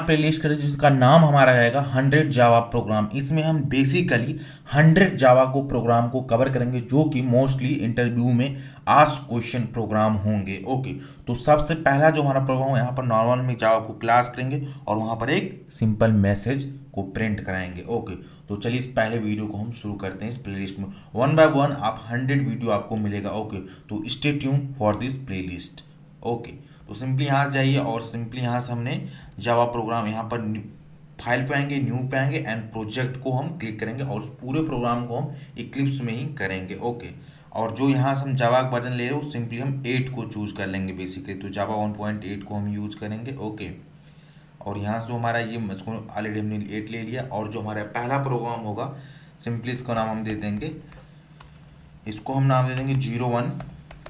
Playlist करें जिसका नाम हमारा रहेगा 100 जावा प्रोग्राम। इसमें हम बेसिकली 100 जावा को प्रोग्राम को कवर करेंगे जो कि मोस्टली इंटरव्यू में आस्क क्वेश्चन प्रोग्राम होंगे। ओके, तो सबसे पहला जो हमारा प्रोग्राम है यहाँ पर नॉर्मल में जावा को क्लास करेंगे और वहाँ पर एक सिंपल मैसेज को प्रिंट कराएंगे। ओके, तो चलिए इस पहले वीडियो को हम शुरू करते हैं। इस प्लेलिस्ट में वन बाय वन आप 100 वीडियो आपको मिलेगा। ओके, तो stay tune for this playlist. Okay, तो सिंपली यहाँ से जाइए और सिंपली यहाँ से हमने जावा प्रोग्राम यहाँ पर फाइल पे आएंगे, न्यू पे आएंगे एंड प्रोजेक्ट को हम क्लिक करेंगे और उस पूरे प्रोग्राम को हम इक्लिप्स में ही करेंगे। ओके, और जो यहाँ से हम जावा का वर्जन ले रहे हैं वो सिंपली हम 8 को चूज कर लेंगे बेसिकली, तो जावा 1.8 को हम यूज करेंगे। ओके, और यहाँ से जो हमारा ये इसको ऑलरेडी हमने 8 ले लिया और जो हमारा पहला प्रोग्राम होगा सिंपली इसका नाम हम दे देंगे, इसको हम नाम दे देंगे 01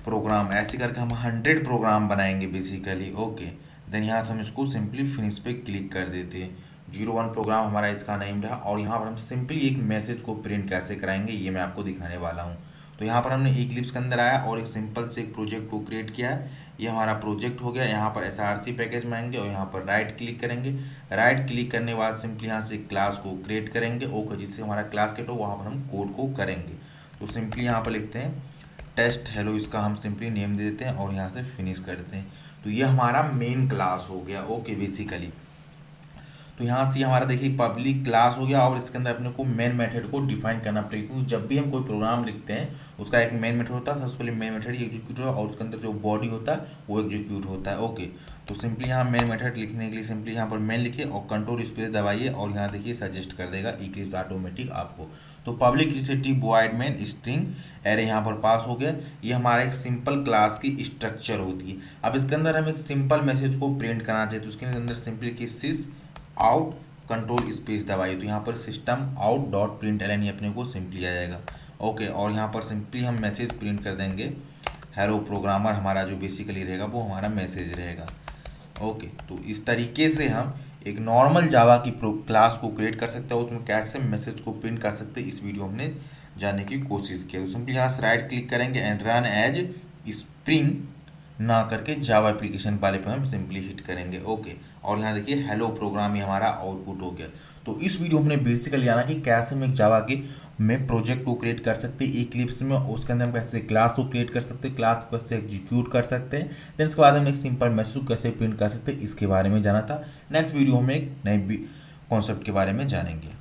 प्रोग्राम। ऐसे करके हम 100 प्रोग्राम बनाएंगे बेसिकली। ओके, देन यहाँ से हम इसको सिंपली फिनिश पे क्लिक कर देते हैं। 01 प्रोग्राम हमारा इसका नेम रहा और यहाँ पर हम सिंपली एक मैसेज को प्रिंट कैसे कराएंगे ये मैं आपको दिखाने वाला हूँ। तो यहाँ पर हमने इक्लिप्स के अंदर आया और एक सिंपल से एक प्रोजेक्ट को क्रिएट किया है। ये हमारा प्रोजेक्ट हो गया। यहाँ पर SRC पैकेज में आएंगे और यहाँ पर राइट क्लिक करेंगे। राइट क्लिक करने के बाद सिंपली यहाँ से क्लास को क्रिएट करेंगे। ओके, जिससे हमारा क्लास क्रिएट हो वहाँ पर हम कोड को करेंगे। तो सिंपली यहाँ पर लिखते हैं टेस्ट हेलो, इसका हम सिंपली नेम दे देते हैं और यहाँ से फिनिश कर देते हैं। तो ये हमारा मेन क्लास हो गया। ओके, बेसिकली तो यहाँ से हमारा देखिए पब्लिक क्लास हो गया और इसके अंदर अपने को मेन मेथड को डिफाइन करना पड़ेगा, क्योंकि जब भी हम कोई प्रोग्राम लिखते हैं उसका एक मेन मेथड होता है। सबसे पहले मेन मेथड एग्जीक्यूट होगा और उसके अंदर जो बॉडी होता है वो एग्जीक्यूट होता है। ओके, तो सिंपली यहाँ मेन मेथड लिखने के लिए सिंपली यहाँ पर मेन लिखिए और कंट्रोल स्पेस दबाइए और यहाँ देखिए सजेस्ट कर देगा इक्लिप्स ऑटोमेटिक आपको। तो public static void main string array यहाँ पर पास हो गया। ये हमारा एक सिंपल क्लास की स्ट्रक्चर होती है। अब इसके अंदर हम एक सिंपल मैसेज को प्रिंट करना चाहिए तो उसके अंदर सिंपली कि सिस आउट कंट्रोल स्पेस दबाइए तो यहाँ पर system out dot print L N अपने को सिंपली आ जाएगा। ओके, और यहाँ पर सिंपली हम मैसेज प्रिंट कर देंगे हेलो प्रोग्रामर, हमारा जो बेसिकली रहेगा वो हमारा मैसेज रहेगा। ओके, तो इस तरीके से हम एक नॉर्मल जावा की क्लास को क्रिएट कर सकते हैं, उसमें कैसे मैसेज को प्रिंट कर सकते हैं इस वीडियो हमने जानने की कोशिश की। तो सिंपली यहाँ से राइट क्लिक करेंगे एंड रन एज स्प्रिंग ना करके जावा एप्लीकेशन वाले पे हम सिंपली हिट करेंगे। ओके, और यहाँ देखिए हेलो प्रोग्राम ही हमारा आउटपुट हो गया। तो इस वीडियो हमने बेसिकली जाना कि कैसे हम एक जावा के में प्रोजेक्ट को क्रिएट कर सकते हैं इक्लिप्स में, उसके अंदर हम कैसे क्लास को क्रिएट कर सकते हैं, क्लास को कैसे एग्जीक्यूट कर सकते हैं, देन उसके बाद हम एक सिंपल मैसेज को कैसे प्रिंट कर सकते हैं इसके बारे में जाना था। नेक्स्ट वीडियो में एक नए कॉन्सेप्ट के बारे में जानेंगे।